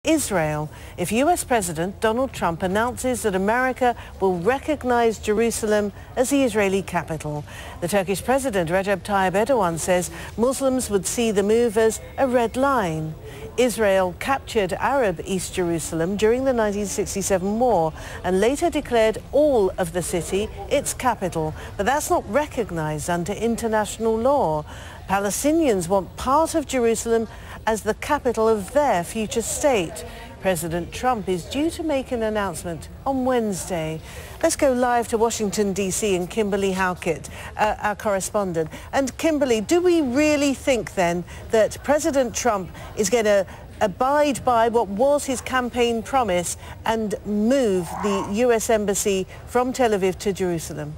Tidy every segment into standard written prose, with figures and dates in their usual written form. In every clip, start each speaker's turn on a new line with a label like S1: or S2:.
S1: Israel if U.S. President Donald Trump announces that America will recognize Jerusalem as the Israeli capital. The Turkish President Recep Tayyip Erdogan says Muslims would see the move as a red line. Israel captured Arab East Jerusalem during the 1967 war and later declared all of the city its capital, but that's not recognized under international law. Palestinians want part of Jerusalem as the capital of their future state. President Trump is due to make an announcement on Wednesday. Let's go live to Washington, D.C. and Kimberly Halkett, our correspondent. And Kimberly, do we really think then that President Trump is going to abide by what was his campaign promise and move the U.S. Embassy from Tel Aviv to Jerusalem?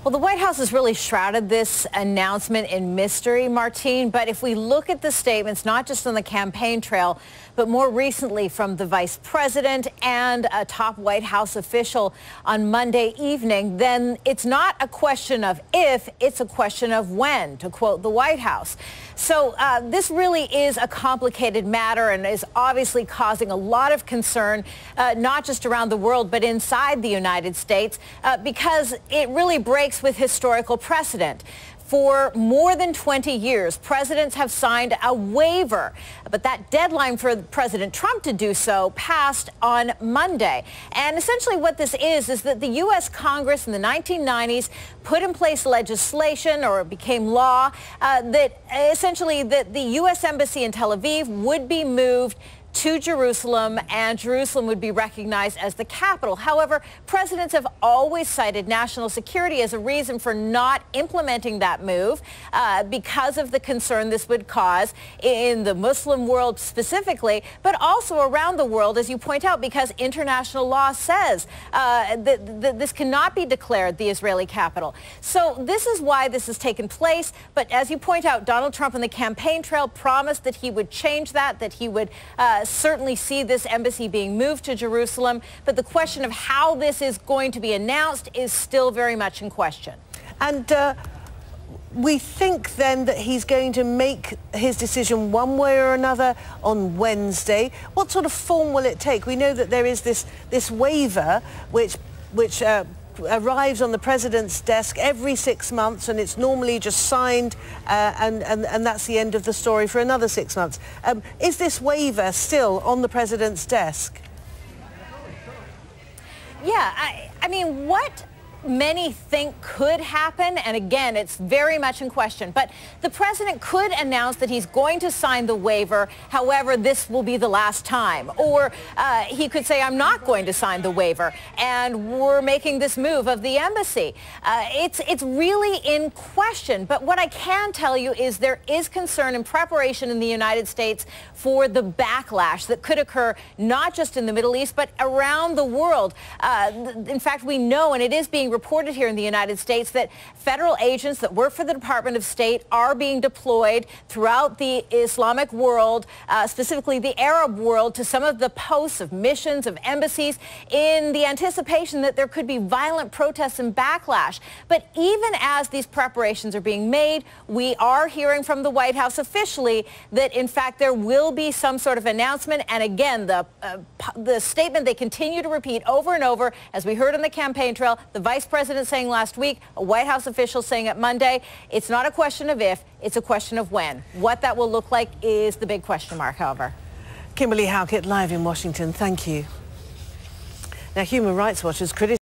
S2: Well, the White House has really shrouded this announcement in mystery, Martine. But if we look at the statements, not just on the campaign trail, but more recently from the vice president and a top White House official on Monday evening, then it's not a question of if, it's a question of when, to quote the White House. So this really is a complicated matter and is obviously causing a lot of concern, not just around the world, but inside the United States, because it really breaks with historical precedent. For more than 20 years, presidents have signed a waiver, but that deadline for President Trump to do so passed on Monday. And essentially what this is that the U.S. Congress in the 1990s put in place legislation, or it became law, that essentially the U.S. Embassy in Tel Aviv would be moved to Jerusalem, and Jerusalem would be recognized as the capital. However, presidents have always cited national security as a reason for not implementing that move because of the concern this would cause in the Muslim world specifically, but also around the world, as you point out, because international law says that this cannot be declared the Israeli capital. So this is why this has taken place. But as you point out, Donald Trump on the campaign trail promised that he would change that he would certainly see this embassy being moved to Jerusalem, but the question of how this is going to be announced is still very much in question.
S1: And we think then that he's going to make his decision one way or another on Wednesday. What sort of form will it take? We know that there is this waiver which arrives on the president's desk every 6 months, and it's normally just signed and that's the end of the story for another 6 months. Is this waiver still on the president's desk?
S2: Yeah, I mean, what many think could happen, and again, it's very much in question, but the president could announce that he's going to sign the waiver. However, this will be the last time. Or he could say, I'm not going to sign the waiver, and we're making this move of the embassy. It's really in question. But what I can tell you is there is concern and preparation in the United States for the backlash that could occur not just in the Middle East, but around the world. In fact, we know, and it is being reported here in the United States, that federal agents that work for the Department of State are being deployed throughout the Islamic world, specifically the Arab world, to some of the posts of missions, of embassies, in the anticipation that there could be violent protests and backlash. But even as these preparations are being made, we are hearing from the White House officially that, in fact, there will be some sort of announcement. And again, the statement they continue to repeat over and over, as we heard on the campaign trail, the vice president saying last week, a White House official saying it Monday, it's not a question of if, it's a question of when. What that will look like is the big question mark, however.
S1: Kimberly Halkett, live in Washington. Thank you. Now, Human Rights Watch has criticized